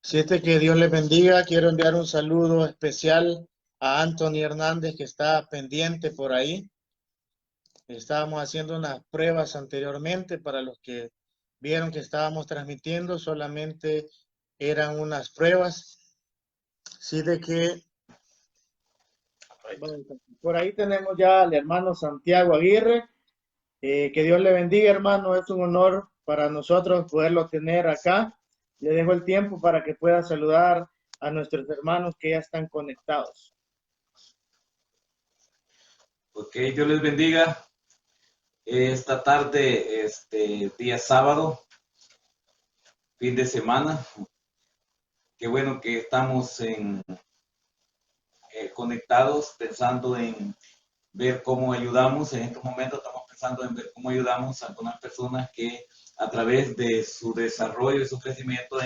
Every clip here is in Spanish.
Siete, que Dios les bendiga. Quiero enviar un saludo especial a Anthony Hernández, que está pendiente por ahí. Estábamos haciendo unas pruebas anteriormente. Para los que vieron que estábamos transmitiendo, solamente eran unas pruebas. Sí, de que bueno, por ahí tenemos ya al hermano Santiago Aguirre. Que Dios le bendiga, hermano. Es un honor para nosotros poderlo tener acá. Le dejo el tiempo para que pueda saludar a nuestros hermanos que ya están conectados. Ok, Dios les bendiga. Esta tarde, día sábado, fin de semana. Qué bueno que estamos conectados, pensando en ver cómo ayudamos. En estos momentos estamos pensando en ver cómo ayudamos a algunas personas que a través de su desarrollo y su crecimiento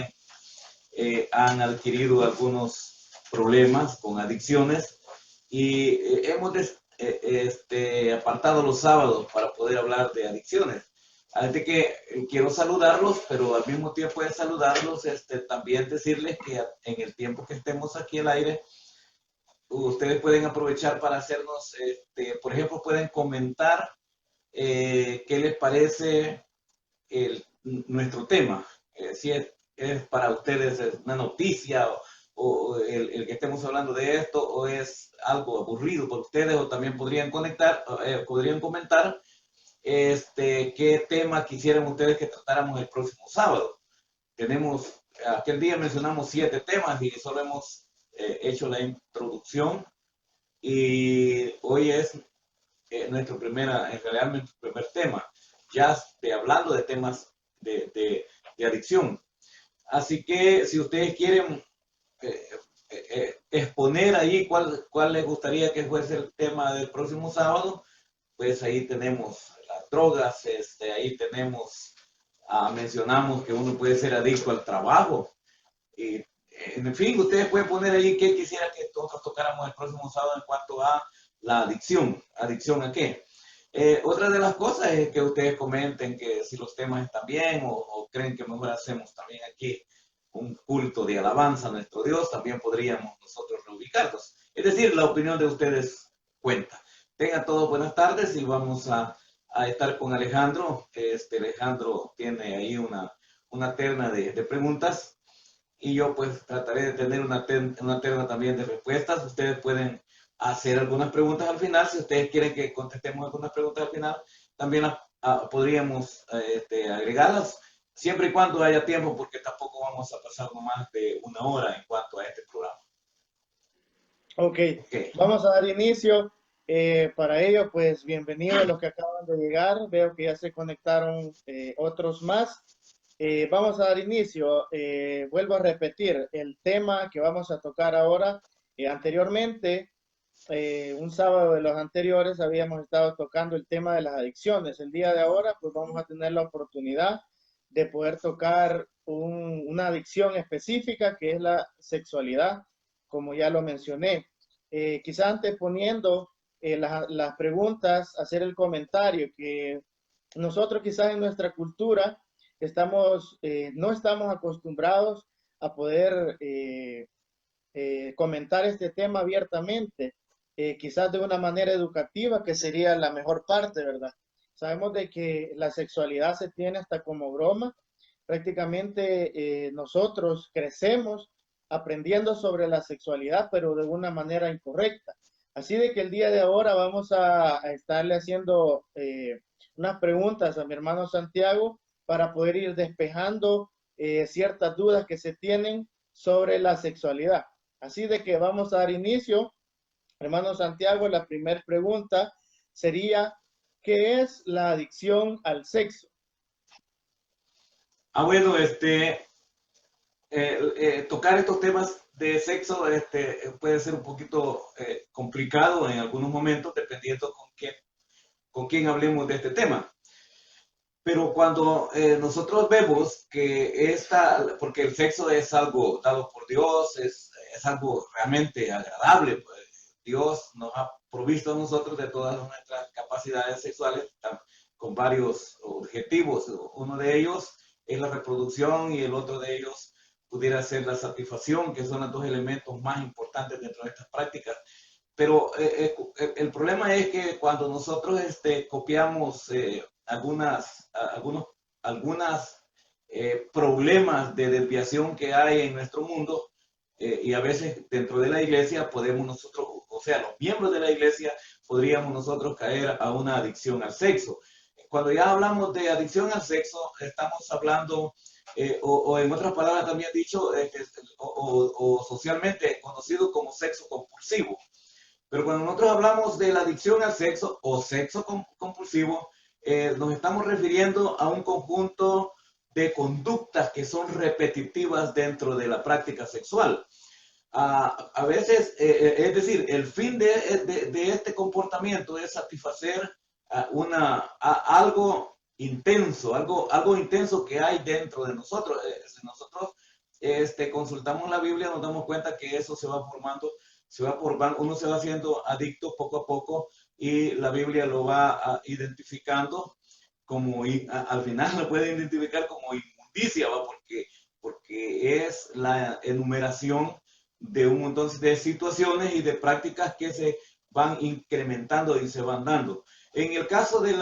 han adquirido algunos problemas con adicciones y hemos apartado los sábados para poder hablar de adicciones. Así que quiero saludarlos, pero al mismo tiempo de saludarlos, también decirles que en el tiempo que estemos aquí al aire, ustedes pueden aprovechar para hacernos, por ejemplo, pueden comentar qué les parece nuestro tema. Si es para ustedes una noticia o el que estemos hablando de esto, o es algo aburrido para ustedes, o también podrían podrían comentar qué tema quisieran ustedes que tratáramos el próximo sábado. Aquel día mencionamos 7 temas y solo hemos hecho la introducción, y hoy es realmente nuestro primer tema, ya hablando de temas de adicción. Así que si ustedes quieren eh, exponer ahí cuál les gustaría que fuese el tema del próximo sábado, pues ahí tenemos las drogas, ahí tenemos, mencionamos que uno puede ser adicto al trabajo, y en fin, ustedes pueden poner ahí qué quisiera que nosotros tocáramos el próximo sábado en cuanto a la adicción. ¿Adicción a qué? Otra de las cosas es que ustedes comenten que si los temas están bien, o creen que mejor hacemos también aquí un culto de alabanza a nuestro Dios. También podríamos nosotros reubicarnos. Es decir, la opinión de ustedes cuenta. Tengan todos buenas tardes y vamos a estar con Alejandro. Alejandro tiene ahí una terna de preguntas, y yo pues trataré de tener una terna también de respuestas. Ustedes pueden hacer algunas preguntas al final. Si ustedes quieren que contestemos algunas preguntas al final, también podríamos agregarlas, siempre y cuando haya tiempo, porque tampoco vamos a pasar no más de 1 hora en cuanto a este programa. Ok, Okay. vamos a dar inicio. Para ello, pues bienvenidos los que acaban de llegar. Veo que ya se conectaron otros más. Vamos a dar inicio. Vuelvo a repetir el tema que vamos a tocar ahora. Anteriormente, un sábado de los anteriores, habíamos estado tocando el tema de las adicciones. El día de ahora, pues vamos a tener la oportunidad de poder tocar una adicción específica, que es la sexualidad, como ya lo mencioné. Quizás antes poniendo las preguntas, hacer el comentario que nosotros quizás en nuestra cultura no estamos acostumbrados a poder comentar este tema abiertamente, quizás de una manera educativa, que sería la mejor parte, ¿verdad? Sabemos de que la sexualidad se tiene hasta como broma. Prácticamente nosotros crecemos aprendiendo sobre la sexualidad, pero de una manera incorrecta. Así de que el día de ahora vamos a estarle haciendo unas preguntas a mi hermano Santiago para poder ir despejando ciertas dudas que se tienen sobre la sexualidad. Así de que vamos a dar inicio. Hermano Santiago, la primera pregunta sería, ¿qué es la adicción al sexo? Bueno, tocar estos temas de sexo puede ser un poquito complicado en algunos momentos, dependiendo con quién hablemos de este tema. Pero cuando nosotros vemos que porque el sexo es algo dado por Dios, es algo realmente agradable, pues Dios nos ha provisto a nosotros de todas nuestras capacidades sexuales con varios objetivos. Uno de ellos es la reproducción, y el otro de ellos pudiera ser la satisfacción, que son los dos elementos más importantes dentro de estas prácticas. Pero el problema es que cuando nosotros copiamos algunas problemas de desviación que hay en nuestro mundo, y a veces dentro de la iglesia podemos nosotros, o sea, los miembros de la iglesia, podríamos nosotros caer a una adicción al sexo. Cuando ya hablamos de adicción al sexo, estamos hablando, o en otras palabras también dicho, o socialmente conocido como sexo compulsivo. Pero cuando nosotros hablamos de la adicción al sexo o sexo compulsivo, nos estamos refiriendo a un conjunto de conductas que son repetitivas dentro de la práctica sexual. A veces, es decir, el fin de este comportamiento es satisfacer algo intenso, algo intenso que hay dentro de nosotros. Si nosotros consultamos la Biblia, nos damos cuenta que eso se va formando, uno se va haciendo adicto poco a poco, y la Biblia lo va identificando como, al final lo puede identificar como inmundicia, ¿va? Porque es la enumeración de un montón de situaciones y de prácticas que se van incrementando y se van dando. En el caso de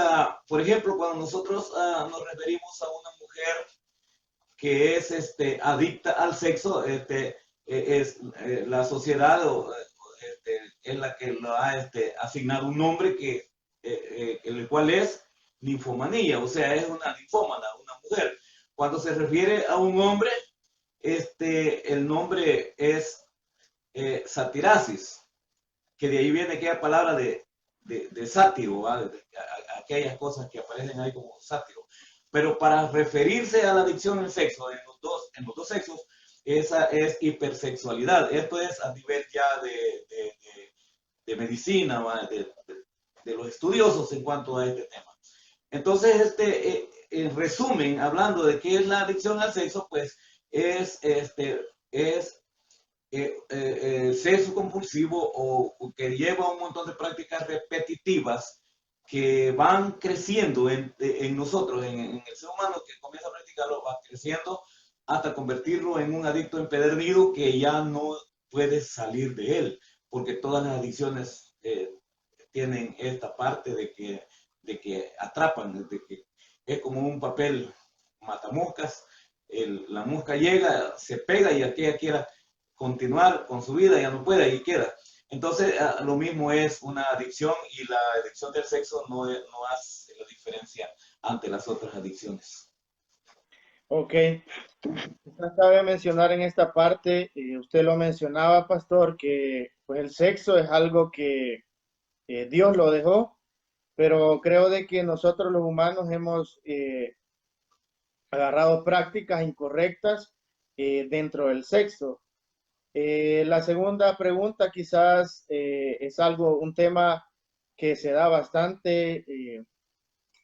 por ejemplo, cuando nosotros nos referimos a una mujer que es adicta al sexo, la sociedad es la que lo ha asignado un nombre el cual es ninfomanía, o sea, es una ninfómana, una mujer. Cuando se refiere a un hombre, el nombre es satirasis, que de ahí viene aquella palabra de sátiro, aquellas cosas que aparecen ahí como sátiro. Pero para referirse a la adicción al sexo en los dos sexos, esa es hipersexualidad. Esto es a nivel ya de medicina, de los estudiosos en cuanto a este tema. Entonces, en resumen, hablando de qué es la adicción al sexo, pues es sexo compulsivo o que lleva un montón de prácticas repetitivas que van creciendo en nosotros, en el ser humano que comienza a practicarlo, va creciendo hasta convertirlo en un adicto empedernido que ya no puede salir de él, porque todas las adicciones tienen esta parte de que atrapan, de que es como un papel matamoscas, la mosca llega, se pega y aquella quiera continuar con su vida, ya no puede y queda. Entonces, lo mismo es una adicción, y la adicción del sexo no hace la diferencia ante las otras adicciones. Ok. Cabe mencionar en esta parte, usted lo mencionaba, pastor, que pues el sexo es algo que Dios lo dejó, pero creo de que nosotros los humanos hemos agarrado prácticas incorrectas dentro del sexo. La segunda pregunta quizás es un tema que se da bastante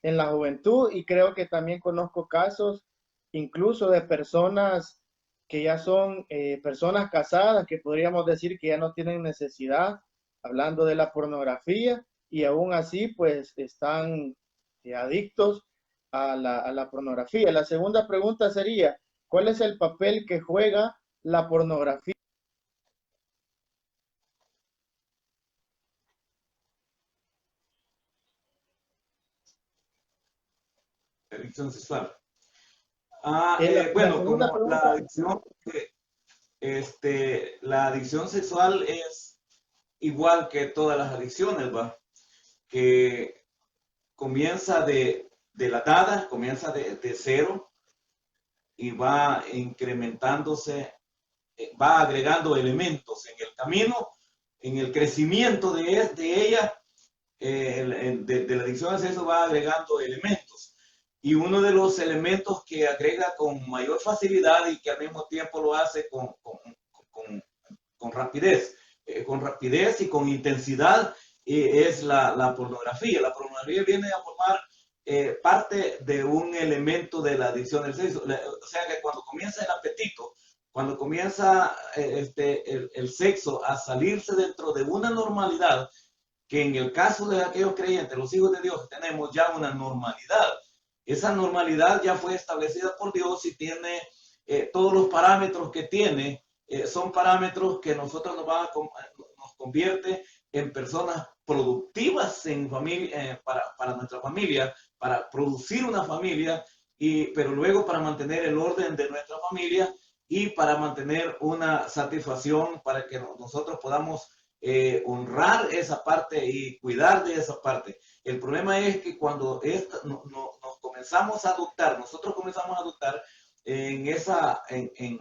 en la juventud, y creo que también conozco casos incluso de personas que ya son personas casadas, que podríamos decir que ya no tienen necesidad, hablando de la pornografía, y aún así pues están adictos a la pornografía. La segunda pregunta sería, ¿cuál es el papel que juega la pornografía? Adicción sexual. La Bueno, segunda como pregunta, la adicción sexual es igual que todas las adicciones, ¿va? Que comienza de la nada, comienza de cero y va incrementándose, va agregando elementos en el camino, en el crecimiento de ella, de la adicción al sexo va agregando elementos. Y uno de los elementos que agrega con mayor facilidad y que al mismo tiempo lo hace con rapidez, y con intensidad, es la pornografía. La pornografía viene a formar parte de un elemento de la adicción al sexo. O sea que cuando comienza el apetito, cuando comienza el sexo a salirse dentro de una normalidad, que en el caso de aquellos creyentes, los hijos de Dios, tenemos ya una normalidad. Esa normalidad ya fue establecida por Dios y tiene todos los parámetros que tiene son parámetros que nosotros nos convierte en personas productivas en familia, para nuestra familia, para producir una familia, pero luego para mantener el orden de nuestra familia y para mantener una satisfacción para que nosotros podamos honrar esa parte y cuidar de esa parte. El problema es que cuando nos comenzamos a adoptar, nosotros comenzamos a adoptar en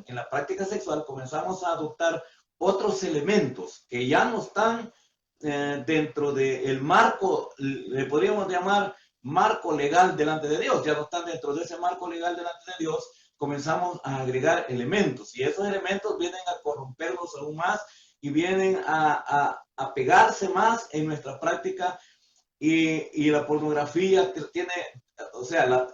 la práctica sexual, comenzamos a adoptar otros elementos que ya no están dentro del marco, le podríamos llamar marco legal delante de Dios, ya no están dentro de ese marco legal delante de Dios, comenzamos a agregar elementos y esos elementos vienen a corrompernos aún más y vienen a pegarse más en nuestra práctica y la pornografía tiene, o sea,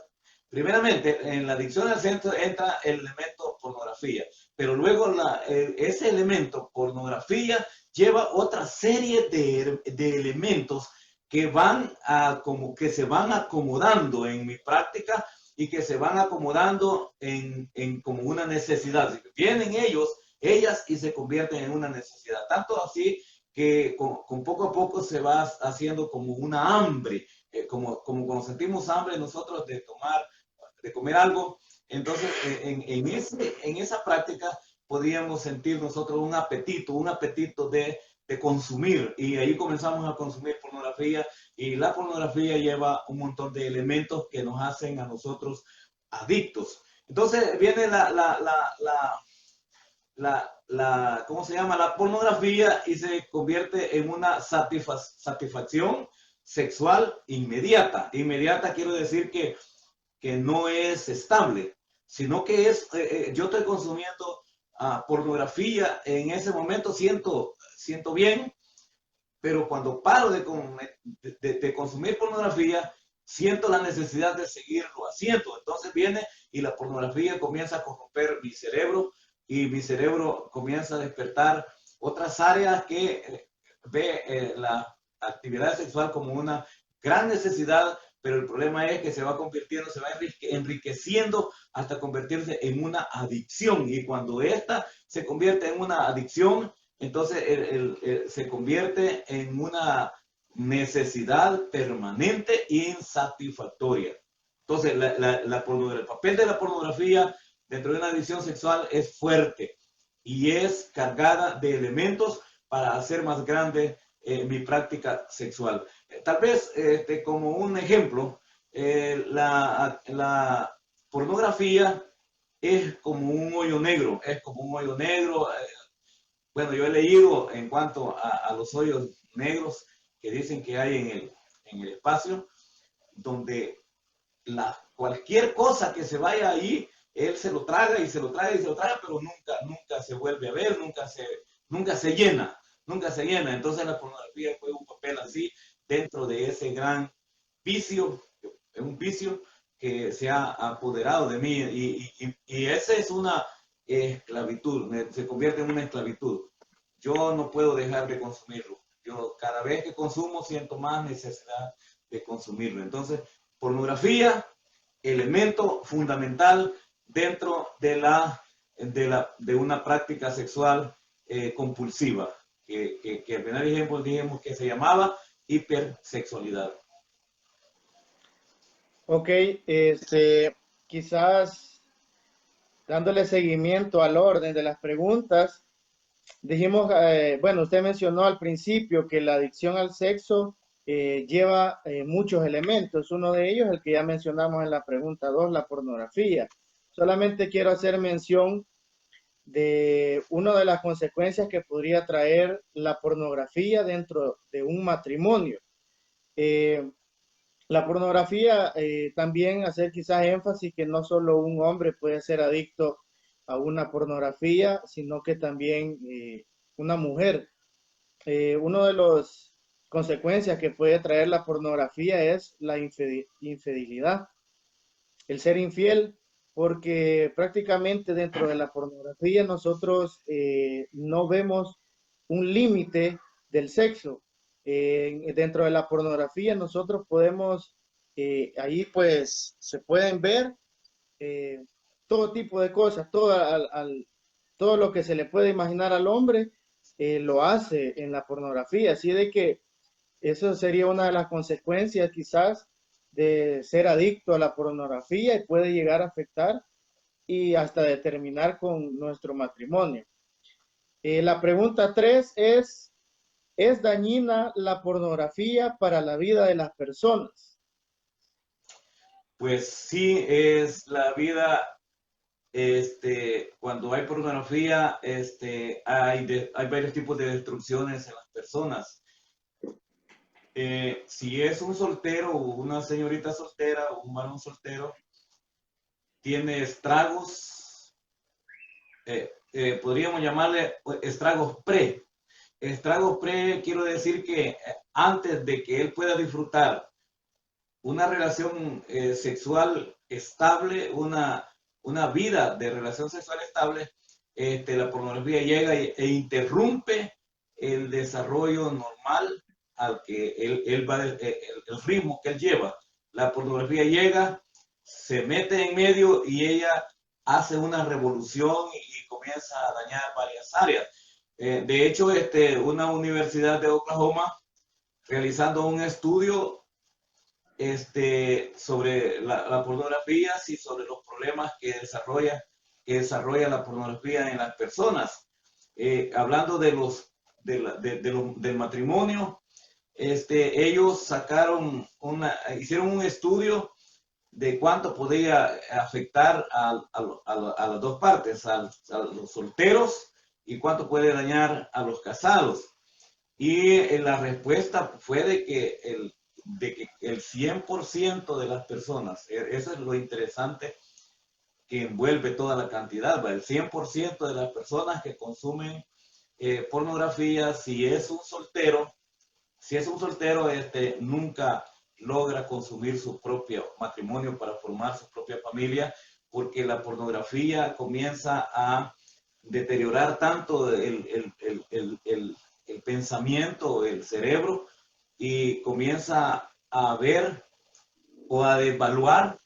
primeramente en la adicción al centro entra el elemento pornografía, pero luego ese elemento pornografía lleva otra serie de elementos que como que se van acomodando en mi práctica y que se van acomodando en como una necesidad. Vienen ellas y se convierten en una necesidad. Tanto así que con poco a poco se va haciendo como una hambre, como cuando sentimos hambre nosotros de comer algo. Entonces, en esa práctica podríamos sentir nosotros un apetito de consumir, y ahí comenzamos a consumir pornografía, y la pornografía lleva un montón de elementos que nos hacen a nosotros adictos. Entonces viene ¿cómo se llama? La pornografía y se convierte en una satisfacción sexual inmediata. Inmediata quiero decir que no es estable, sino que yo estoy consumiendo pornografía, en ese momento siento bien, pero cuando paro de consumir pornografía, siento la necesidad de seguirlo haciendo. Entonces viene y la pornografía comienza a corromper mi cerebro y mi cerebro comienza a despertar otras áreas que ve la actividad sexual como una gran necesidad, pero el problema es que se va convirtiendo, se va enriqueciendo hasta convertirse en una adicción, y cuando esta se convierte en una adicción, entonces se convierte en una necesidad permanente e insatisfactoria. Entonces, el papel de la pornografía dentro de una adicción sexual es fuerte y es cargada de elementos para hacer más grande mi práctica sexual. Tal vez como un ejemplo, la pornografía es como un hoyo negro, bueno, yo he leído en cuanto a los hoyos negros que dicen que hay en el espacio, donde cualquier cosa que se vaya ahí, él se lo traga y se lo traga y se lo traga, pero nunca se vuelve a ver, nunca se llena. Entonces la pornografía juega un papel así dentro de ese gran vicio, un vicio que se ha apoderado de mí, y esa es una esclavitud, se convierte en una esclavitud. Yo no puedo dejar de consumirlo. Yo cada vez que consumo siento más necesidad de consumirlo. Entonces, pornografía, elemento fundamental dentro de una práctica sexual compulsiva, que al primer ejemplo dijimos que se llamaba hipersexualidad. Ok, quizás dándole seguimiento al orden de las preguntas, dijimos, bueno, usted mencionó al principio que la adicción al sexo lleva muchos elementos. Uno de ellos, el que ya mencionamos en la pregunta 2, la pornografía. Solamente quiero hacer mención de una de las consecuencias que podría traer la pornografía dentro de un matrimonio. La pornografía, también hacer quizás énfasis que no solo un hombre puede ser adicto a una pornografía, sino que también una mujer. Una de las consecuencias que puede traer la pornografía es la infidelidad, el ser infiel, porque prácticamente dentro de la pornografía nosotros no vemos un límite del sexo. Dentro de la pornografía nosotros podemos, ahí pues se pueden ver todo tipo de cosas, todo lo que se le puede imaginar al hombre, lo hace en la pornografía. Así de que eso sería una de las consecuencias quizás de ser adicto a la pornografía y puede llegar a afectar y hasta determinar con nuestro matrimonio. La pregunta 3 ¿es dañina la pornografía para la vida de las personas? Pues sí, es la vida, cuando hay pornografía, hay varios tipos de destrucciones en las personas. Si es un soltero o una señorita soltera o un varón soltero, tiene estragos, podríamos llamarle estragos pre. Estragos pre, quiero decir que antes de que él pueda disfrutar una relación sexual estable, una vida de relación sexual estable, la pornografía llega e interrumpe el desarrollo normal al que él va, el ritmo que él lleva. La pornografía llega, se mete en medio y ella hace una revolución y comienza a dañar varias áreas. De hecho, una universidad de Oklahoma, realizando un estudio sobre la pornografía y sobre los problemas que desarrolla la pornografía en las personas. Hablando de del matrimonio, ellos hicieron un estudio de cuánto podía afectar a las dos partes, a los solteros, y cuánto puede dañar a los casados. Y la respuesta fue de que el 100% de las personas, eso es lo interesante que envuelve toda la cantidad, ¿va? El 100% de las personas que consumen pornografía, si es un soltero, nunca logra consumir su propio matrimonio para formar su propia familia, porque la pornografía comienza a deteriorar tanto el pensamiento, el cerebro, y comienza a ver o a devaluar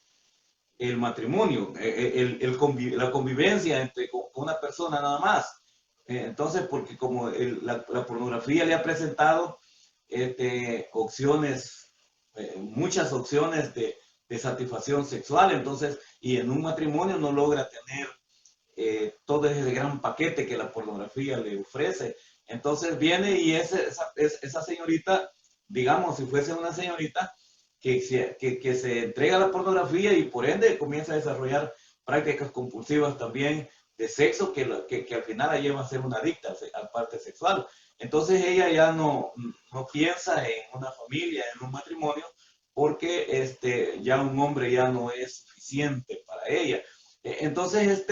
el matrimonio, la convivencia con una persona nada más. Entonces, porque como la pornografía le ha presentado opciones, muchas opciones de satisfacción sexual, entonces, y en un matrimonio no logra tener todo ese gran paquete que la pornografía le ofrece. Entonces viene y esa señorita, digamos, si fuese una señorita que se entrega a la pornografía y por ende comienza a desarrollar prácticas compulsivas también de sexo que al final la lleva a ser una adicta a la parte sexual. Entonces ella ya no piensa en una familia, en un matrimonio, porque ya un hombre ya no es suficiente para ella. Entonces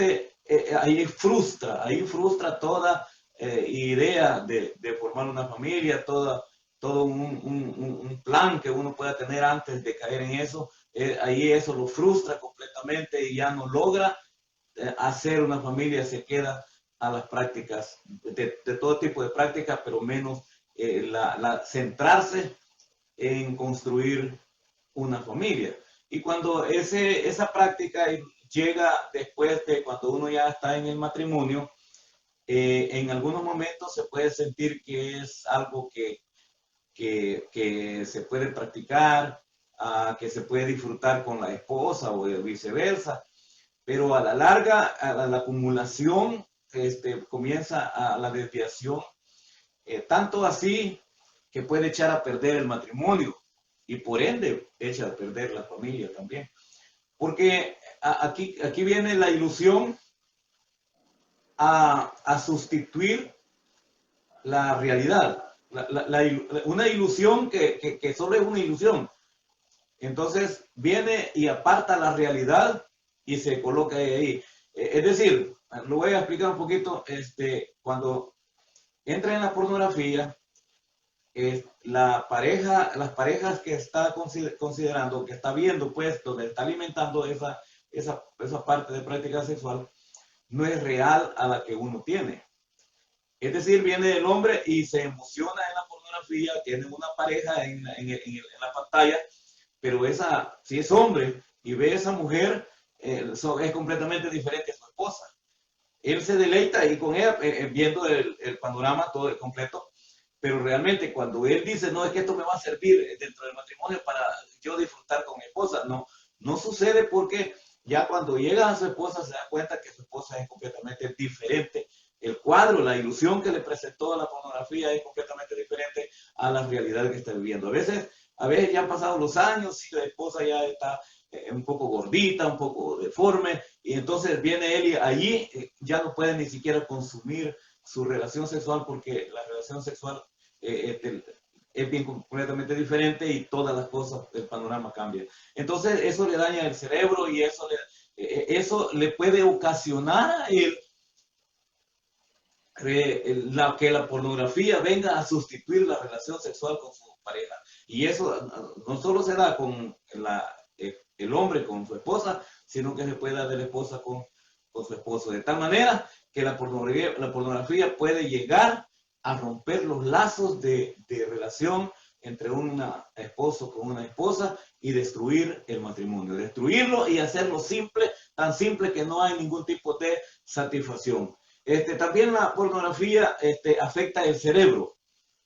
ahí frustra toda idea de formar una familia, todo un plan que uno pueda tener antes de caer en eso. Ahí eso lo frustra completamente y ya no logra hacer una familia, se queda a las prácticas, de todo tipo de prácticas, pero menos centrarse en construir una familia. Y cuando esa práctica llega después de cuando uno ya está en el matrimonio, en algunos momentos se puede sentir que es algo que se puede practicar, que se puede disfrutar con la esposa o viceversa, pero a la larga, a la acumulación, comienza a la desviación, tanto así que puede echar a perder el matrimonio y por ende echa a perder la familia también. Porque aquí viene la ilusión a sustituir la realidad. Una ilusión que solo es una ilusión. Entonces viene y aparta la realidad y se coloca ahí. Es decir, lo voy a explicar un poquito. Cuando entra en la pornografía, las parejas que está considerando, que está viendo, pues, donde está alimentando esa parte de práctica sexual, no es real a la que uno tiene. Es decir, viene el hombre y se emociona en la pornografía, tiene una pareja en la pantalla, pero si es hombre y ve a esa mujer, es completamente diferente a su esposa. Él se deleita ahí con ella, viendo el panorama todo el completo, pero realmente cuando él dice, no, es que esto me va a servir dentro del matrimonio para yo disfrutar con mi esposa, no, no sucede, porque ya cuando llega a su esposa se da cuenta que su esposa es completamente diferente. El cuadro, la ilusión que le presentó a la pornografía es completamente diferente a la realidad que está viviendo. A veces ya han pasado los años y la esposa ya está un poco gordita, un poco deforme, y entonces viene él y allí ya no puede ni siquiera consumir su relación sexual, porque la relación sexual es bien completamente diferente y todas las cosas, el panorama cambia. Entonces eso le daña el cerebro y eso le puede ocasionar que la pornografía venga a sustituir la relación sexual con su pareja. Y eso no solo se da con el hombre con su esposa, sino que se puede dar de la esposa con su esposo. De tal manera que la pornografía puede llegar a romper los lazos de relación entre un esposo con una esposa y destruir el matrimonio, destruirlo y hacerlo simple, tan simple que no hay ningún tipo de satisfacción. También la pornografía afecta el cerebro.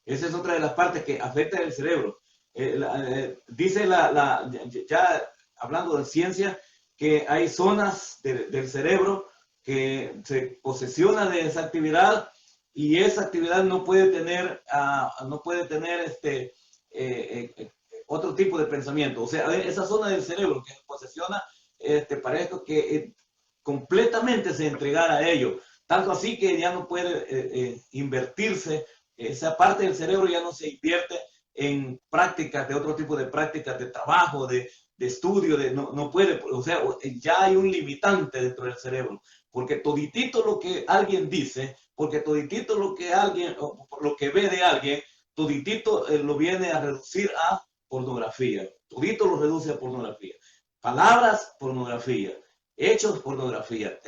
Esa es otra de las partes que afecta el cerebro. Dice ya hablando de ciencia, que hay zonas del cerebro que se posesiona de esa actividad, y esa actividad no puede tener, otro tipo de pensamiento. O sea, esa zona del cerebro que se posesiona, parece que completamente se entregara a ello. Tanto así que ya no puede invertirse, esa parte del cerebro ya no se invierte en prácticas, de otro tipo de prácticas de trabajo, de estudio, no puede, o sea, ya hay un limitante dentro del cerebro, porque toditito lo que alguien dice, porque toditito lo que alguien, o lo que ve de alguien, toditito lo viene a reducir a pornografía, todito lo reduce a pornografía. Palabras, pornografía. Hechos, pornografía.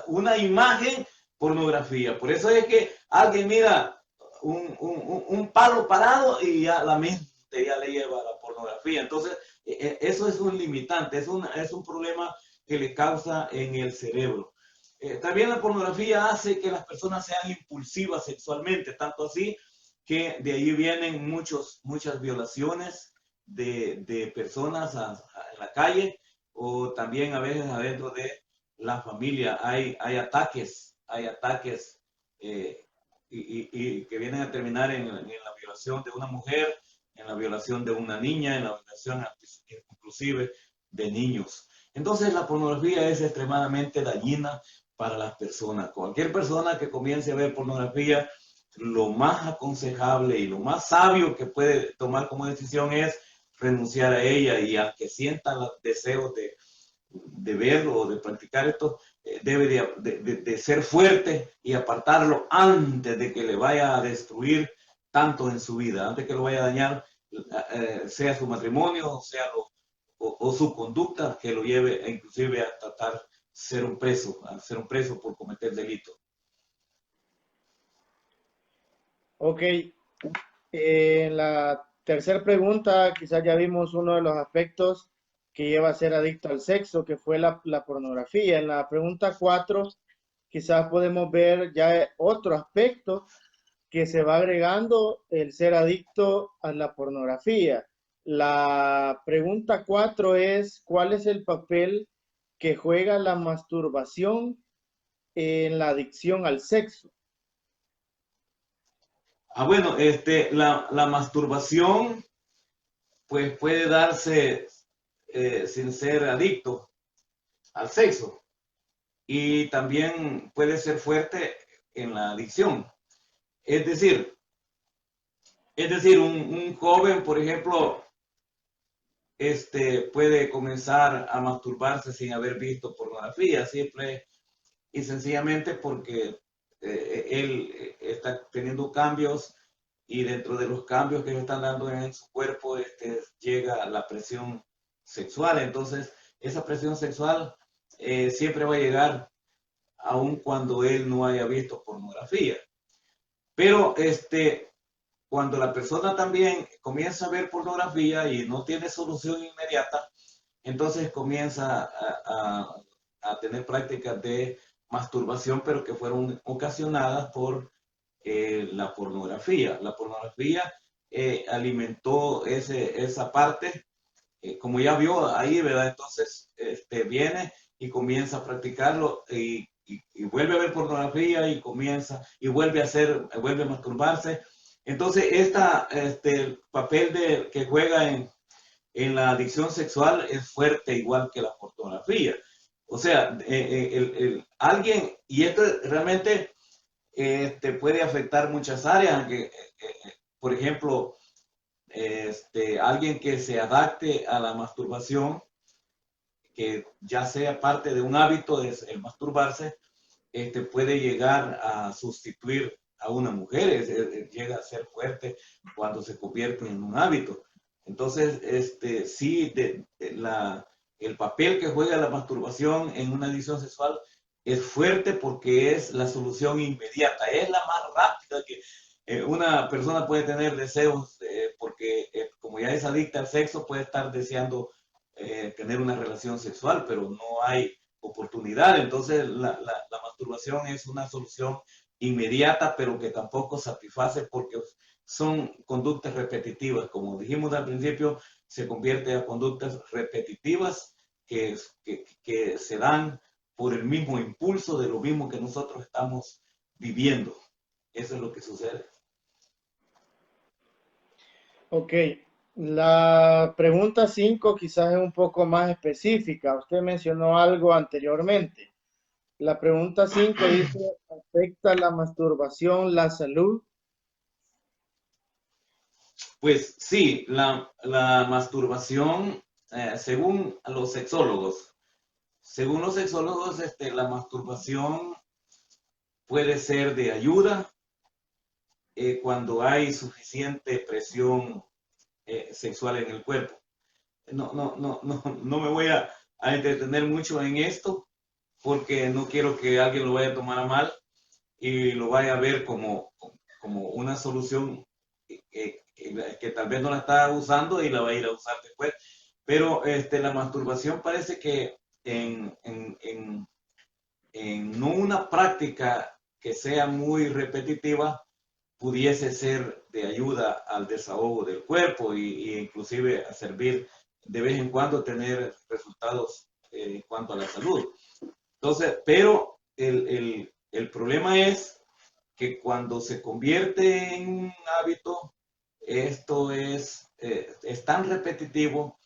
Una imagen, pornografía. Por eso es que alguien mira un palo parado y ya la mente ya le lleva a la pornografía. Entonces, eso es un limitante, es un problema que le causa en el cerebro. También la pornografía hace que las personas sean impulsivas sexualmente, tanto así que de ahí vienen muchas violaciones de personas en la calle, o también a veces adentro de la familia. Hay ataques y que vienen a terminar en la violación de una mujer, en la violación de una niña, en la violación inclusive de niños. Entonces la pornografía es extremadamente dañina para las personas. Cualquier persona que comience a ver pornografía, lo más aconsejable y lo más sabio que puede tomar como decisión es renunciar a ella, y aunque sienta los deseos de verlo o de practicar esto, debe de ser fuerte y apartarlo antes de que le vaya a destruir tanto en su vida, antes que lo vaya a dañar, sea su matrimonio, o su conducta, que lo lleve inclusive a tratar ser un preso, por cometer delito. Ok. En la tercera pregunta, quizás ya vimos uno de los aspectos que lleva a ser adicto al sexo, que fue la pornografía. En la pregunta 4, quizás podemos ver ya otro aspecto que se va agregando, el ser adicto a la pornografía. La pregunta 4 es, ¿cuál es el papel que juega la masturbación en la adicción al sexo? Bueno, la masturbación pues puede darse sin ser adicto al sexo, y también puede ser fuerte en la adicción. Es decir, un joven, por ejemplo, puede comenzar a masturbarse sin haber visto pornografía, simple y sencillamente porque él está teniendo cambios, y dentro de los cambios que le están dando en su cuerpo, llega la presión sexual. Entonces, esa presión sexual siempre va a llegar aun cuando él no haya visto pornografía. Pero cuando la persona también comienza a ver pornografía y no tiene solución inmediata, entonces comienza a tener prácticas de masturbación, pero que fueron ocasionadas por la pornografía. La pornografía alimentó esa parte, como ya vio ahí, ¿verdad? Entonces viene y comienza a practicarlo y vuelve a ver pornografía y comienza y vuelve a masturbarse. Entonces, el papel que juega en la adicción sexual es fuerte, igual que la pornografía. O sea, alguien, y esto realmente puede afectar muchas áreas, por ejemplo, alguien que se adapte a la masturbación, que ya sea parte de un hábito de el masturbarse, puede llegar a sustituir a una mujer, llega a ser fuerte cuando se convierte en un hábito. Entonces, sí, el papel que juega la masturbación en una adicción sexual es fuerte porque es la solución inmediata, es la más rápida que una persona puede tener deseos, porque como ya es adicta al sexo, puede estar deseando tener una relación sexual, pero no hay oportunidad. Entonces, la masturbación es una solución inmediata, pero que tampoco satisface porque son conductas repetitivas. Como dijimos al principio, se convierte a conductas repetitivas que se dan por el mismo impulso de lo mismo que nosotros estamos viviendo. Eso es lo que sucede. Ok, la pregunta 5 quizás es un poco más específica. Usted mencionó algo anteriormente. La pregunta 5 dice, ¿afecta la masturbación la salud? Pues sí, la masturbación, según los sexólogos, la masturbación puede ser de ayuda cuando hay suficiente presión sexual en el cuerpo. No me voy a entretener mucho en esto porque no quiero que alguien lo vaya a tomar a mal y lo vaya a ver como una solución que tal vez no la está usando y la va a ir a usar después. Pero la masturbación parece que en no una práctica que sea muy repetitiva, pudiese ser de ayuda al desahogo del cuerpo y inclusive a servir de vez en cuando tener resultados en cuanto a la salud. Entonces, pero el problema es que cuando se convierte en un hábito, esto es tan repetitivo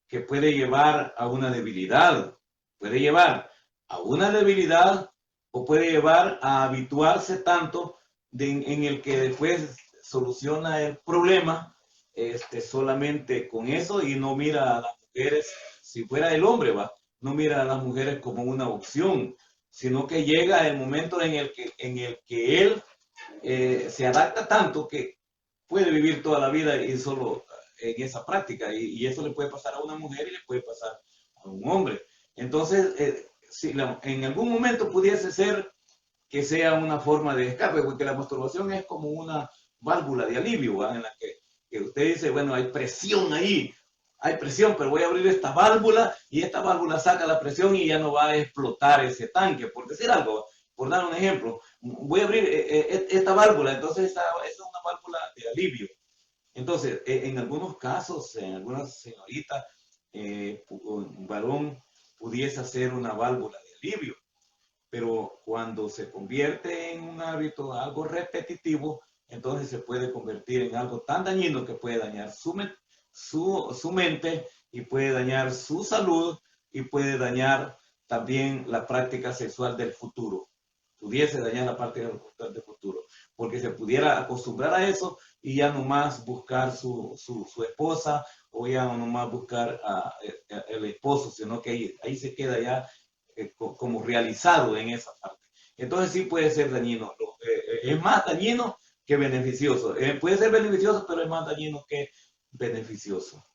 que puede llevar a una debilidad, puede llevar a una debilidad o puede llevar a habituarse tanto en el que después soluciona el problema solamente con eso y no mira a las mujeres, si fuera el hombre, va, no mira a las mujeres como una opción, sino que llega el momento en el que él se adapta tanto que puede vivir toda la vida y solo en esa práctica. Y eso le puede pasar a una mujer y le puede pasar a un hombre. Entonces, si en algún momento pudiese ser que sea una forma de escape, porque la masturbación es como una válvula de alivio, ¿va? En la que usted dice, bueno, hay presión, pero voy a abrir esta válvula y esta válvula saca la presión y ya no va a explotar ese tanque, por decir algo, por dar un ejemplo. Voy a abrir esta válvula, entonces esa es una válvula de alivio. Entonces, en algunos casos, en algunas señoritas, un varón pudiese hacer una válvula de alivio, pero cuando se convierte en un hábito, algo repetitivo, entonces se puede convertir en algo tan dañino que puede dañar su mente y puede dañar su salud y puede dañar también la práctica sexual del futuro. Pudiese dañar la práctica sexual del futuro, porque se pudiera acostumbrar a eso y ya no más buscar su esposa o ya no más buscar el esposo, sino que ahí se queda ya como realizado en esa parte. Entonces sí puede ser dañino. Es más dañino que beneficioso. Puede ser beneficioso, pero es más dañino que beneficioso.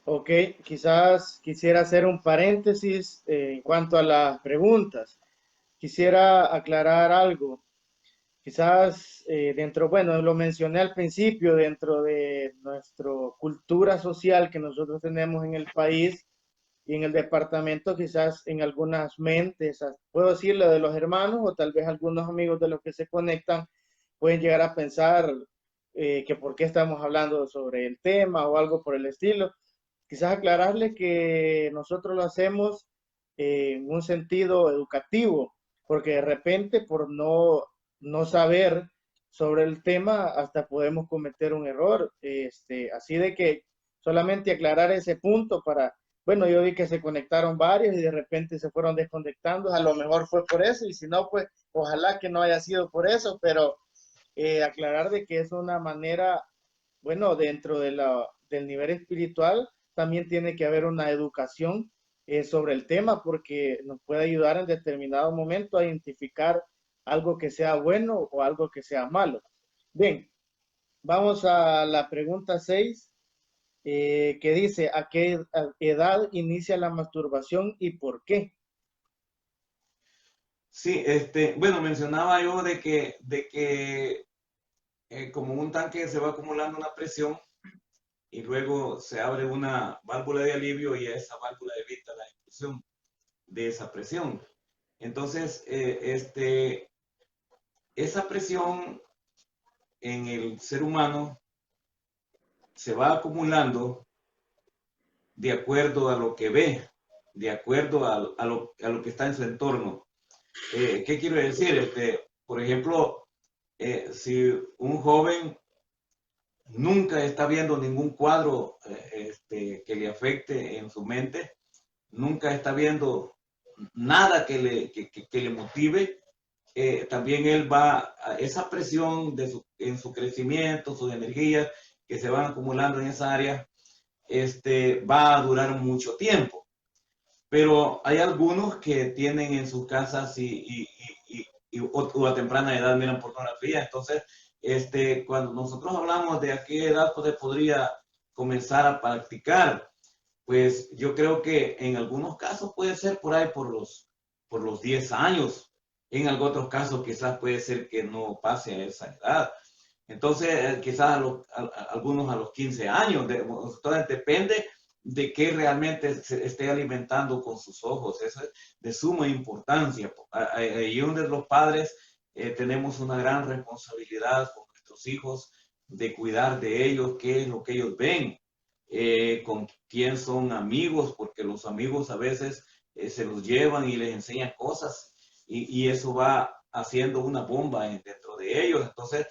Ok, quizás quisiera hacer un paréntesis en cuanto a las preguntas. Quisiera aclarar algo. Quizás dentro, bueno, lo mencioné al principio, dentro de nuestra cultura social que nosotros tenemos en el país, y en el departamento quizás en algunas mentes, puedo decirle de los hermanos o tal vez algunos amigos de los que se conectan pueden llegar a pensar que por qué estamos hablando sobre el tema o algo por el estilo. Quizás aclararle que nosotros lo hacemos en un sentido educativo, porque de repente por no saber sobre el tema hasta podemos cometer un error. Así de que solamente aclarar ese punto para, bueno, yo vi que se conectaron varios y de repente se fueron desconectando, a lo mejor fue por eso y si no, pues ojalá que no haya sido por eso, pero aclarar de que es una manera, bueno, dentro de del nivel espiritual también tiene que haber una educación sobre el tema porque nos puede ayudar en determinado momento a identificar algo que sea bueno o algo que sea malo. Bien, vamos a la pregunta 6 que dice, ¿a qué edad inicia la masturbación y por qué? Sí, bueno, mencionaba yo de que como un tanque se va acumulando una presión y luego se abre una válvula de alivio y esa válvula evita la expulsión de esa presión. Entonces, esa presión en el ser humano se va acumulando de acuerdo a lo que ve, de acuerdo a lo que está en su entorno. ¿Qué quiero decir? Por ejemplo, si un joven nunca está viendo ningún cuadro que le afecte en su mente, nunca está viendo nada que le motive, también él va a esa presión en su crecimiento, sus energías que se van acumulando en esa área, va a durar mucho tiempo. Pero hay algunos que tienen en sus casas o a temprana edad miran pornografía. Entonces, cuando nosotros hablamos de a qué edad pues, podría comenzar a practicar, pues yo creo que en algunos casos puede ser por ahí por los 10 años. En algunos otros casos quizás puede ser que no pase a esa edad. Entonces, quizás algunos a los 15 años. Entonces, depende de qué realmente se esté alimentando con sus ojos. Eso es de suma importancia. Ahí donde los padres tenemos una gran responsabilidad con nuestros hijos de cuidar de ellos, qué es lo que ellos ven, con quién son amigos, porque los amigos a veces se los llevan y les enseñan cosas y eso va haciendo una bomba dentro de ellos. Entonces,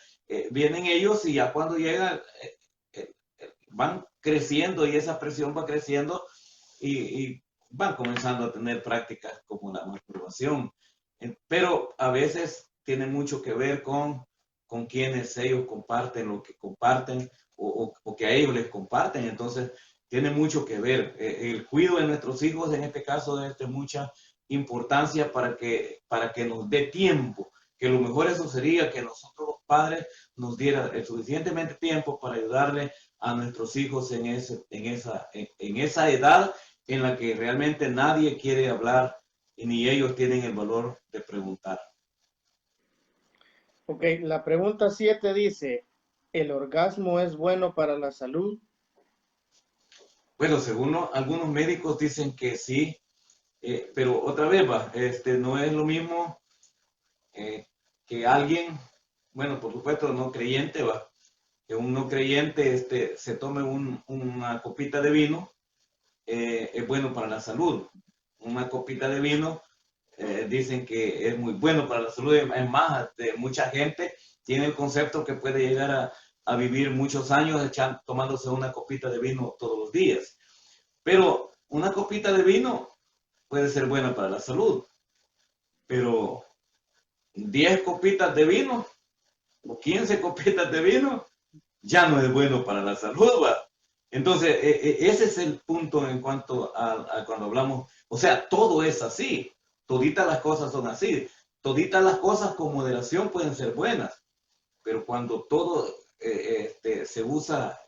vienen ellos y ya cuando llegan, van creciendo y esa presión va creciendo y van comenzando a tener prácticas como la masturbación. Pero a veces tiene mucho que ver con quienes ellos comparten lo que comparten o que a ellos les comparten. Entonces, tiene mucho que ver. El cuidado de nuestros hijos, en este caso, es de mucha importancia para que nos dé tiempo. Que lo mejor eso sería que nosotros los padres nos diera el suficientemente tiempo para ayudarle a nuestros hijos en esa edad en la que realmente nadie quiere hablar y ni ellos tienen el valor de preguntar. Ok, la pregunta 7 dice, ¿el orgasmo es bueno para la salud? Bueno, según algunos médicos dicen que sí, pero otra vez va, no es lo mismo que alguien, bueno, por supuesto no creyente va, que un no creyente se tome una copita de vino, es bueno para la salud. Una copita de vino dicen que es muy bueno para la salud. Es más, mucha gente tiene el concepto que puede llegar a vivir muchos años tomándose una copita de vino todos los días. Pero una copita de vino puede ser buena para la salud. Pero 10 copitas de vino o 15 copitas de vino ya no es bueno para la salud, ¿va? Entonces, ese es el punto en cuanto a cuando hablamos, o sea, todo es así, toditas las cosas son así, toditas las cosas con moderación pueden ser buenas, pero cuando todo se usa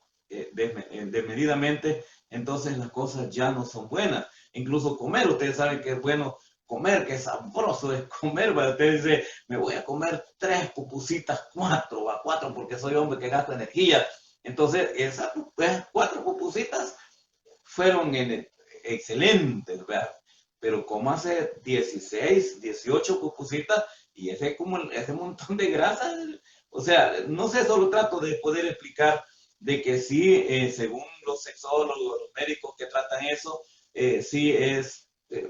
desmedidamente, entonces las cosas ya no son buenas. Incluso comer, ustedes saben que es bueno comer, que es sabroso es comer, ¿va? Usted dice, me voy a comer 3 pupusitas, 4, ¿va? 4 porque soy hombre que gasta energía. Entonces, esas 4 pupusitas fueron excelentes, ¿verdad? Pero como hace 16, 18 cositas y ese montón de grasa, o sea, no sé, solo trato de poder explicar de que sí, según los sexólogos, los médicos que tratan eso, sí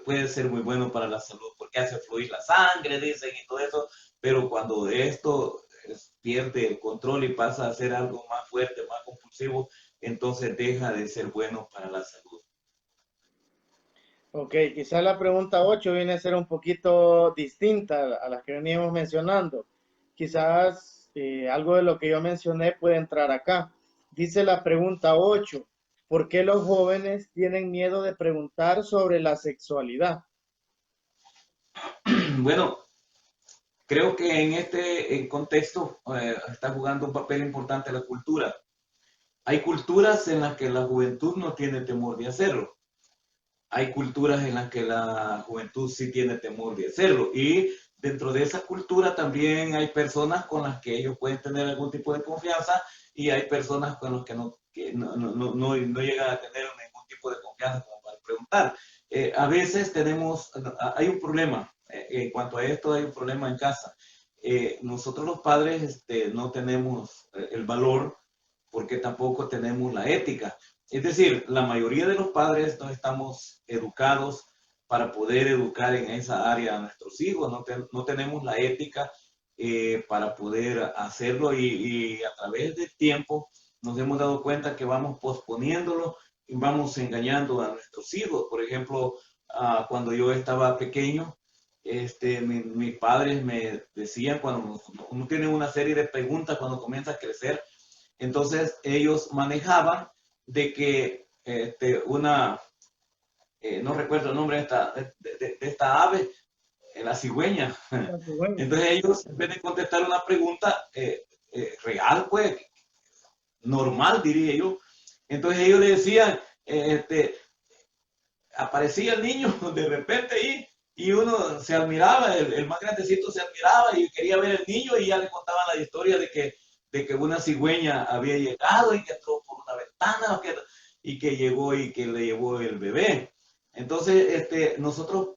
puede ser muy bueno para la salud porque hace fluir la sangre, dicen, y todo eso, pero cuando esto pierde el control y pasa a ser algo más fuerte, más compulsivo, entonces deja de ser bueno para la salud. Ok, quizá la pregunta 8 viene a ser un poquito distinta a las que veníamos mencionando. Quizás algo de lo que yo mencioné puede entrar acá. Dice la pregunta 8: ¿por qué los jóvenes tienen miedo de preguntar sobre la sexualidad? Bueno, creo que en este contexto está jugando un papel importante la cultura. Hay culturas en las que la juventud no tiene temor de hacerlo. Hay culturas en las que la juventud sí tiene temor de hacerlo. Y dentro de esa cultura también hay personas con las que ellos pueden tener algún tipo de confianza y hay personas con las que no llegan a tener ningún tipo de confianza como para preguntar. A veces hay un problema. En cuanto a esto, hay un problema en casa. Nosotros los padres no tenemos el valor porque tampoco tenemos la ética. Es decir, la mayoría de los padres no estamos educados para poder educar en esa área a nuestros hijos, no tenemos la ética para poder hacerlo y a través del tiempo nos hemos dado cuenta que vamos posponiéndolo y vamos engañando a nuestros hijos. Por ejemplo, cuando yo estaba pequeño, mis padres me decían, cuando uno tiene una serie de preguntas cuando comienza a crecer, entonces ellos manejaban de que no recuerdo el nombre de esta ave, la cigüeña. Entonces ellos, en vez de contestar una pregunta real, pues, normal, diría yo, entonces ellos le decían, aparecía el niño de repente y uno se admiraba, el más grandecito se admiraba y quería ver el niño y ya le contaban la historia de que una cigüeña había llegado y que entró por una ventana y que llegó y que le llevó el bebé. Entonces, nosotros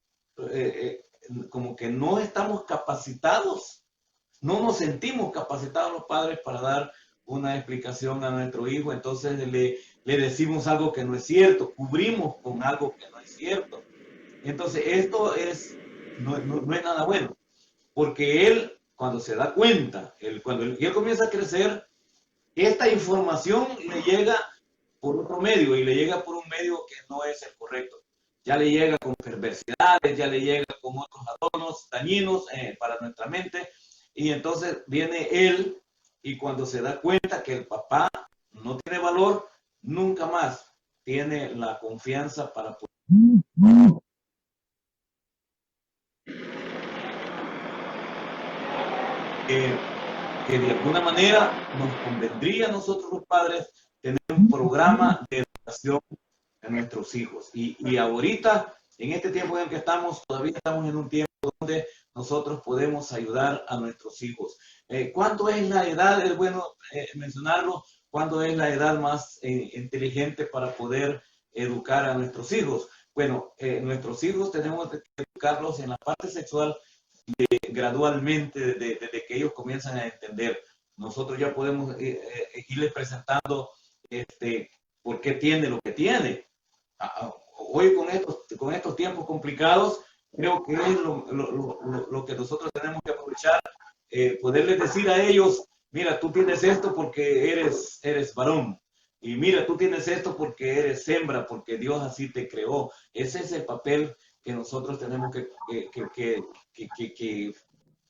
como que no estamos capacitados, no nos sentimos capacitados los padres para dar una explicación a nuestro hijo, entonces le decimos algo que no es cierto, cubrimos con algo que no es cierto. Entonces, esto no es nada bueno, porque él, cuando se da cuenta, cuando él comienza a crecer, esta información le llega por otro medio y le llega por un medio que no es el correcto. Ya le llega con perversidades, ya le llega con otros adornos dañinos para nuestra mente. Y entonces viene él y cuando se da cuenta que el papá no tiene valor, nunca más tiene la confianza para poder que de alguna manera nos convendría a nosotros los padres tener un programa de educación a nuestros hijos. Y ahorita, en este tiempo en el que estamos, todavía estamos en un tiempo donde nosotros podemos ayudar a nuestros hijos. ¿Cuánto es la edad? Es bueno mencionarlo. ¿Cuándo es la edad más inteligente para poder educar a nuestros hijos? Bueno, nuestros hijos tenemos que educarlos en la parte sexual gradualmente desde que ellos comienzan a entender. Nosotros ya podemos irles presentando por qué tiene lo que tiene. Hoy con estos tiempos complicados, creo que es lo que nosotros tenemos que aprovechar, poderles decir a ellos, mira, tú tienes esto porque eres varón. Y mira, tú tienes esto porque eres hembra, porque Dios así te creó. Ese es el papel que nosotros tenemos que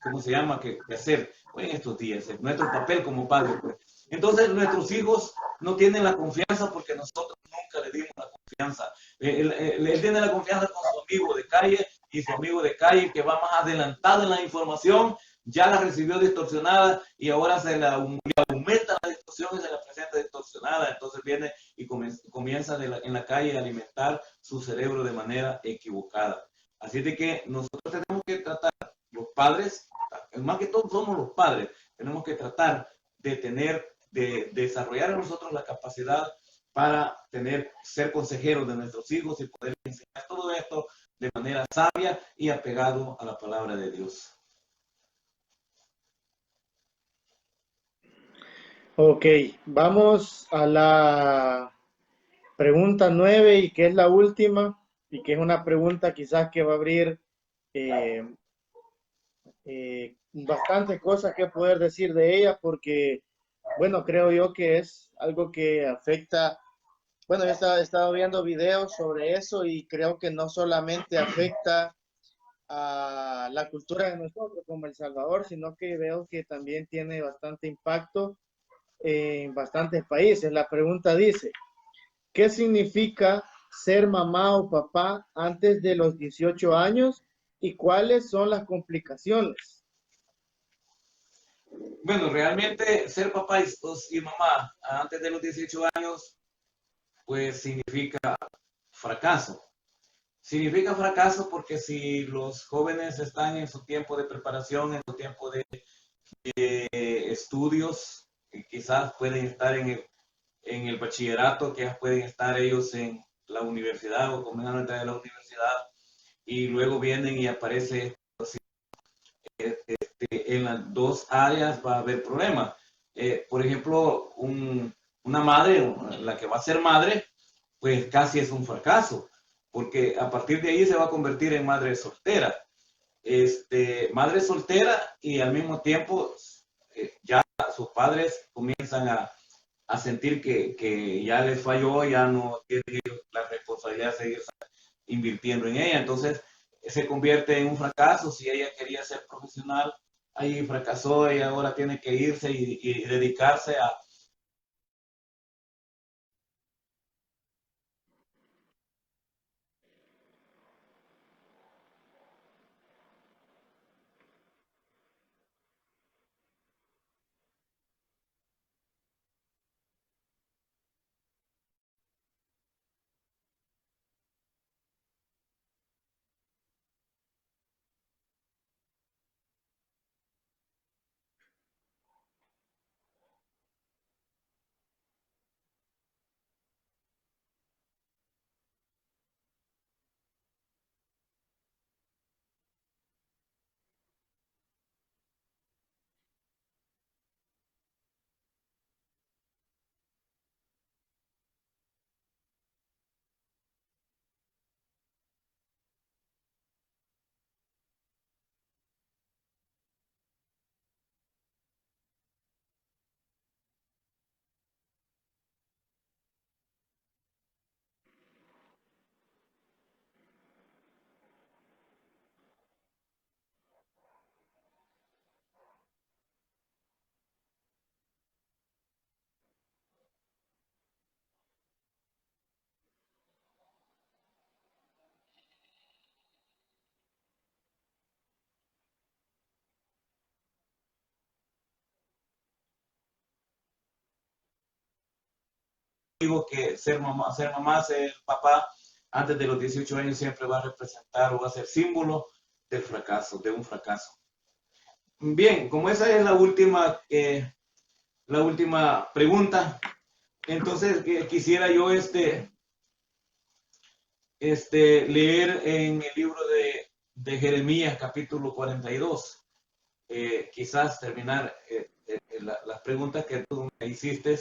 ¿cómo se llama? Que hacer en estos días, nuestro papel como padre. Pues. Entonces, nuestros hijos no tienen la confianza porque nosotros nunca le dimos la confianza. Él tiene la confianza con su amigo de calle y su amigo de calle que va más adelantado en la información, ya la recibió distorsionada y ahora se le aumenta la distorsión y se la presenta distorsionada. Entonces viene y comienza en la calle a alimentar su cerebro de manera equivocada. Así de que nosotros tenemos que tratar, los padres, más que todo somos los padres, tenemos que tratar de desarrollar en nosotros la capacidad para ser consejeros de nuestros hijos y poder enseñar todo esto de manera sabia y apegado a la palabra de Dios. Ok, vamos a la pregunta 9 y que es la última y que es una pregunta quizás que va a abrir eh, bastantes cosas que poder decir de ella porque, bueno, creo yo que es algo que afecta. Bueno, yo he estado viendo videos sobre eso y creo que no solamente afecta a la cultura de nosotros como El Salvador, sino que veo que también tiene bastante impacto en bastantes países. La pregunta dice, ¿qué significa ser mamá o papá antes de los 18 años y cuáles son las complicaciones? Bueno, realmente ser papá y mamá antes de los 18 años, pues significa fracaso. Significa fracaso porque si los jóvenes están en su tiempo de preparación, en su tiempo de estudios, quizás pueden estar en el bachillerato, que pueden estar ellos en la universidad o comenzando a entrar en la universidad, y luego vienen y aparece en las dos áreas va a haber problemas. Por ejemplo, una madre, la que va a ser madre, pues casi es un fracaso, porque a partir de ahí se va a convertir en madre soltera. Madre soltera y al mismo tiempo ya sus padres comienzan a sentir que ya les falló, ya no tienen la responsabilidad de seguir invirtiendo en ella. Entonces se convierte en un fracaso. Si ella quería ser profesional, ahí fracasó y ahora tiene que irse y dedicarse a... Digo que ser papá antes de los 18 años siempre va a representar o va a ser símbolo del fracaso, de un fracaso. Bien, como esa es la última pregunta, entonces quisiera yo leer en el libro de Jeremías, capítulo 42. Quizás terminar las preguntas que tú me hiciste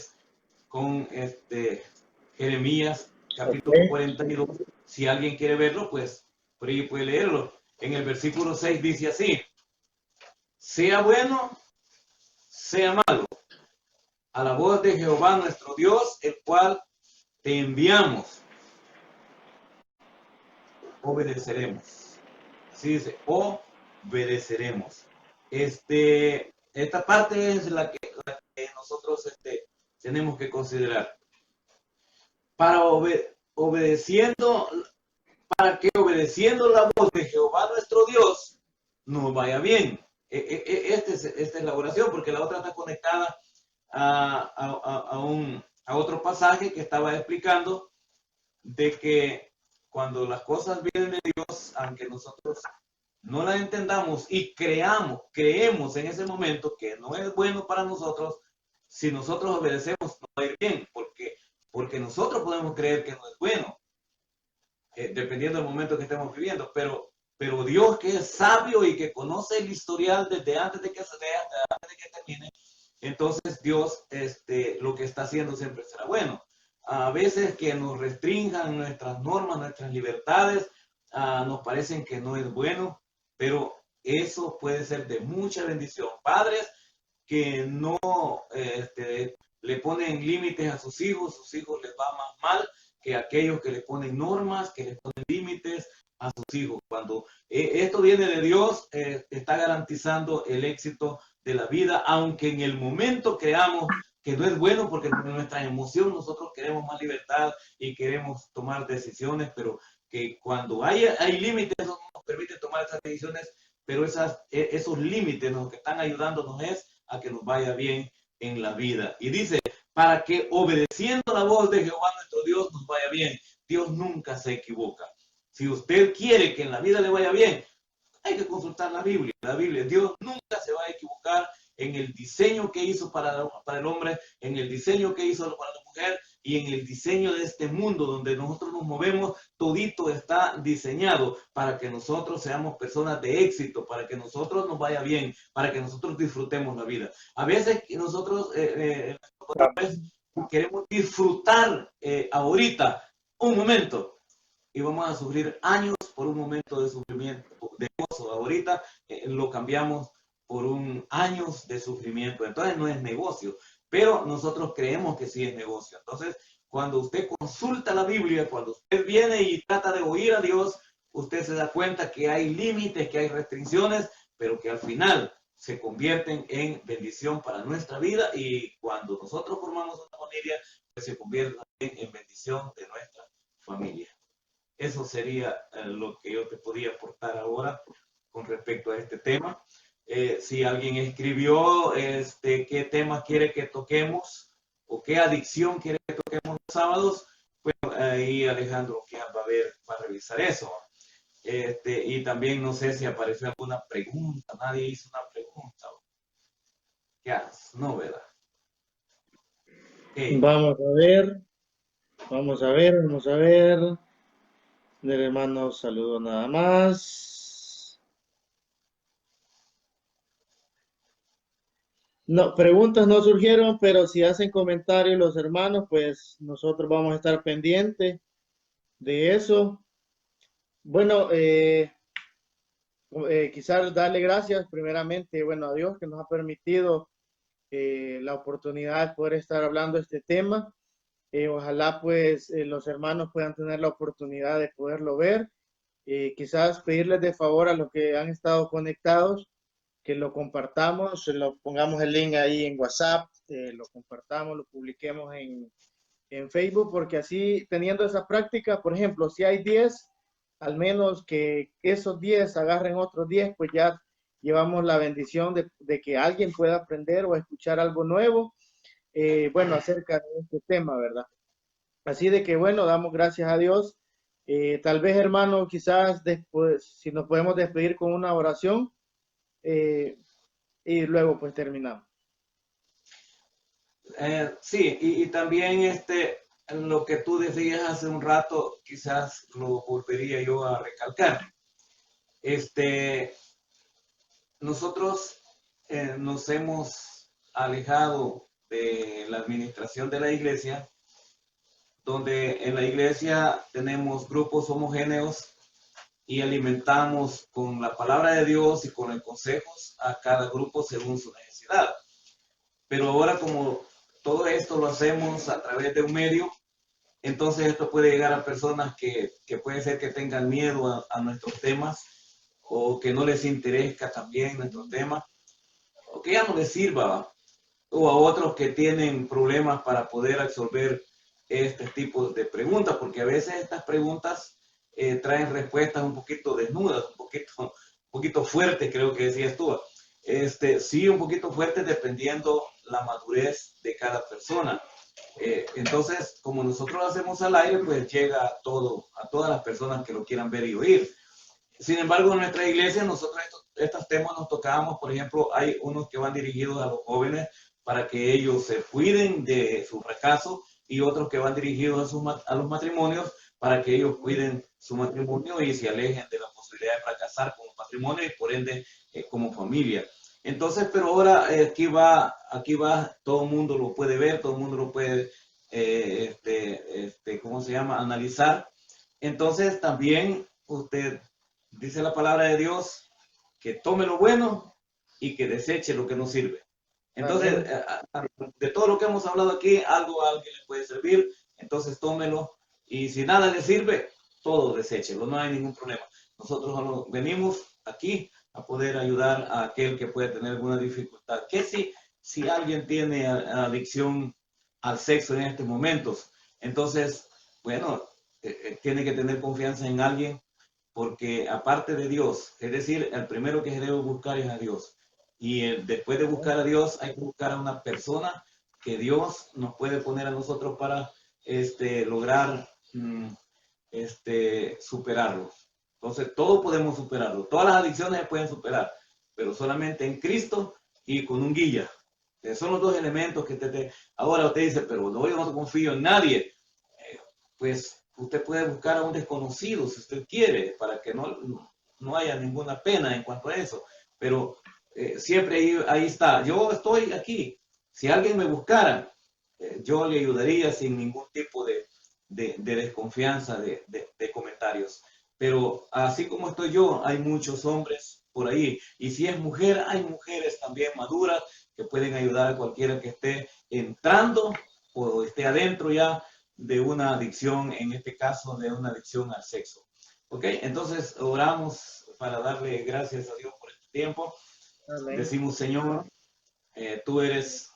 con Jeremías, capítulo Okay. 42. Si alguien quiere verlo, pues por ahí puede leerlo. En el versículo 6 dice así: sea bueno, sea malo, a la voz de Jehová nuestro Dios, el cual te enviamos, obedeceremos. Sí, dice, obedeceremos. Esta parte es la que nosotros tenemos que considerar. Para obedeciendo, para que obedeciendo la voz de Jehová nuestro Dios nos vaya bien. Esta es la oración, porque la otra está conectada a otro pasaje que estaba explicando de que cuando las cosas vienen de Dios, aunque nosotros no las entendamos y creemos en ese momento que no es bueno para nosotros, si nosotros obedecemos, no va a ir bien, porque porque nosotros podemos creer que no es bueno, dependiendo del momento que estemos viviendo, pero Dios, que es sabio y que conoce el historial desde antes de que se dé hasta antes de que termine, entonces Dios, lo que está haciendo siempre será bueno. A veces que nos restrinjan nuestras normas, nuestras libertades, nos parecen que no es bueno, pero eso puede ser de mucha bendición. Padres que no le ponen límites a sus hijos les va más mal que aquellos que le ponen normas, que le ponen límites a sus hijos. Cuando esto viene de Dios, está garantizando el éxito de la vida, aunque en el momento creamos que no es bueno, porque en nuestra emoción nosotros queremos más libertad y queremos tomar decisiones, pero que cuando hay límites, eso nos permite tomar esas decisiones, pero esos límites lo que están ayudándonos es a que nos vaya bien en la vida. Y dice, para que obedeciendo la voz de Jehová nuestro Dios nos vaya bien. Dios nunca se equivoca. Si usted quiere que en la vida le vaya bien, hay que consultar la Biblia. La Biblia, Dios nunca se va a equivocar en el diseño que hizo para el hombre, en el diseño que hizo para la mujer y en el diseño de este mundo donde nosotros nos movemos. Todito está diseñado para que nosotros seamos personas de éxito, para que nosotros nos vaya bien, para que nosotros disfrutemos la vida. A veces nosotros queremos disfrutar ahorita un momento y vamos a sufrir años por un momento de sufrimiento, de gozo. Ahorita lo cambiamos por años de sufrimiento. Entonces no es negocio, pero nosotros creemos que sí es negocio. Entonces, cuando usted consulta la Biblia, cuando usted viene y trata de oír a Dios, usted se da cuenta que hay límites, que hay restricciones, pero que al final se convierten en bendición para nuestra vida, y cuando nosotros formamos una familia, pues se convierte en bendición de nuestra familia. Eso sería lo que yo te podía aportar ahora con respecto a este tema. Si alguien escribió qué tema quiere que toquemos o qué adicción quiere que toquemos los sábados, pues ahí Alejandro va a revisar eso. Y también no sé si apareció alguna pregunta, nadie hizo una pregunta. ¿Qué haces? No, ¿verdad? Okay. Vamos a ver. Del hermano saludo nada más. No, preguntas no surgieron, pero si hacen comentarios los hermanos, pues nosotros vamos a estar pendientes de eso. Bueno, quizás darle gracias primeramente, bueno, a Dios que nos ha permitido la oportunidad de poder estar hablando de este tema. Ojalá pues los hermanos puedan tener la oportunidad de poderlo ver. Quizás pedirles de favor a los que han estado conectados que lo compartamos, lo pongamos el link ahí en WhatsApp, lo compartamos, lo publiquemos en Facebook, porque así teniendo esa práctica, por ejemplo, si hay 10, al menos que esos 10 agarren otros 10, pues ya llevamos la bendición de que alguien pueda aprender o escuchar algo nuevo, bueno, acerca de este tema, ¿verdad? Así de que, bueno, damos gracias a Dios. Tal vez, hermano, quizás después, si nos podemos despedir con una oración, y luego pues terminamos. Sí, y también lo que tú decías hace un rato, quizás lo volvería yo a recalcar. Nosotros nos hemos alejado de la administración de la iglesia, donde en la iglesia tenemos grupos homogéneos y alimentamos con la palabra de Dios y con los consejos a cada grupo según su necesidad. Pero ahora, como todo esto lo hacemos a través de un medio, entonces esto puede llegar a personas que puede ser que tengan miedo a nuestros temas, o que no les interesa también nuestro tema, o que ya no les sirva, o a otros que tienen problemas para poder absorber este tipo de preguntas, porque a veces estas preguntas traen respuestas un poquito desnudas, un poquito fuertes, creo que decías tú. Sí, un poquito fuertes dependiendo la madurez de cada persona. Entonces, como nosotros lo hacemos al aire, pues llega a todas las personas que lo quieran ver y oír. Sin embargo, en nuestra iglesia, nosotros estos temas nos tocábamos. Por ejemplo, hay unos que van dirigidos a los jóvenes para que ellos se cuiden de su fracaso, y otros que van dirigidos a los matrimonios para que ellos cuiden su matrimonio y se alejen de la posibilidad de fracasar como matrimonio y por ende como familia. Entonces, pero ahora aquí va, todo el mundo lo puede ver, todo el mundo lo puede, ¿cómo se llama? Analizar. Entonces, también usted dice la palabra de Dios que tome lo bueno y que deseche lo que no sirve. Entonces, de todo lo que hemos hablado aquí, algo a alguien le puede servir, entonces tómelo y si nada le sirve, todo deséchelo, no hay ningún problema. Nosotros venimos aquí a poder ayudar a aquel que puede tener alguna dificultad. ¿Qué si alguien tiene adicción al sexo en estos momentos? Entonces, bueno, tiene que tener confianza en alguien porque aparte de Dios, es decir, el primero que se debe buscar es a Dios. Y después de buscar a Dios, hay que buscar a una persona que Dios nos puede poner a nosotros para lograr superarlo. Entonces, todo podemos superarlo. Todas las adicciones se pueden superar, pero solamente en Cristo y con un guía. Son los dos elementos que ahora usted dice, pero no, yo no confío en nadie. Pues usted puede buscar a un desconocido si usted quiere, para que no haya ninguna pena en cuanto a eso. Pero siempre ahí está. Yo estoy aquí. Si alguien me buscara, yo le ayudaría sin ningún tipo de desconfianza, de comentarios. Pero así como estoy yo, hay muchos hombres por ahí. Y si es mujer, hay mujeres también maduras que pueden ayudar a cualquiera que esté entrando o esté adentro ya de una adicción, en este caso de una adicción al sexo. ¿Ok? Entonces oramos para darle gracias a Dios por este tiempo. Amén. Decimos, Señor, tú eres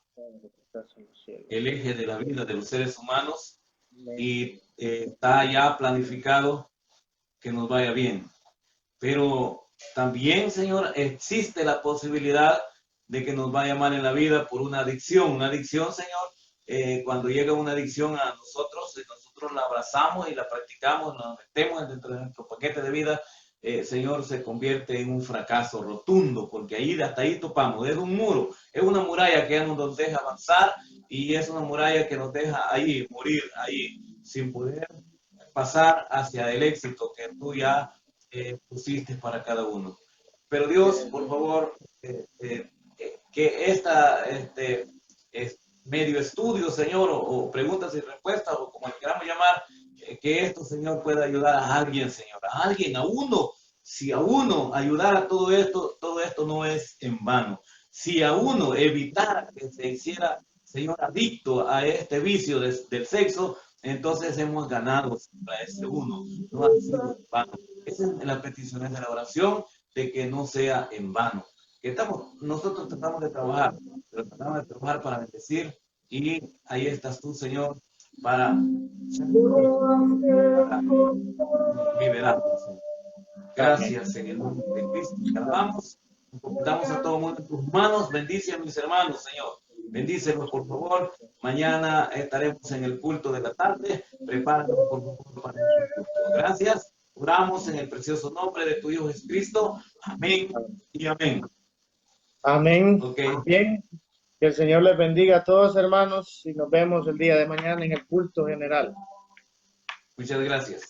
el eje de la vida de los seres humanos y está ya planificado que nos vaya bien. Pero también, Señor, existe la posibilidad de que nos vaya mal en la vida por una adicción. Una adicción, Señor, cuando llega una adicción a nosotros, nosotros la abrazamos y la practicamos, la metemos dentro de nuestro paquete de vida, Señor, se convierte en un fracaso rotundo, porque hasta ahí topamos. Es un muro, es una muralla que ya no nos deja avanzar y es una muralla que nos deja ahí, morir ahí, sin poder pasar hacia el éxito que tú ya pusiste para cada uno. Pero Dios, por favor, que medio estudio, Señor, o preguntas y respuestas, o como le queramos llamar, que esto, Señor, pueda ayudar a alguien, Señor, a alguien, a uno. Si a uno ayudar a todo esto no es en vano. Si a uno evitar que se hiciera, Señor, adicto a este vicio del sexo, entonces hemos ganado a ese uno. No ha sido en vano. Esa es la petición de la oración, de que no sea en vano. Nosotros tratamos de trabajar, pero tratamos de trabajar para bendecir y ahí estás tú, Señor, para liberarnos. Gracias en el nombre de Cristo. Te alabamos, damos a todo el mundo en tus manos. Bendice a mis hermanos, Señor. Bendícelos, por favor. Mañana estaremos en el culto de la tarde. Prepáranos, por favor, para el culto. Gracias. Oramos en el precioso nombre de tu Hijo Jesucristo. Amén y amén. Amén. Okay. Bien. Que el Señor les bendiga a todos, hermanos, y nos vemos el día de mañana en el culto general. Muchas gracias.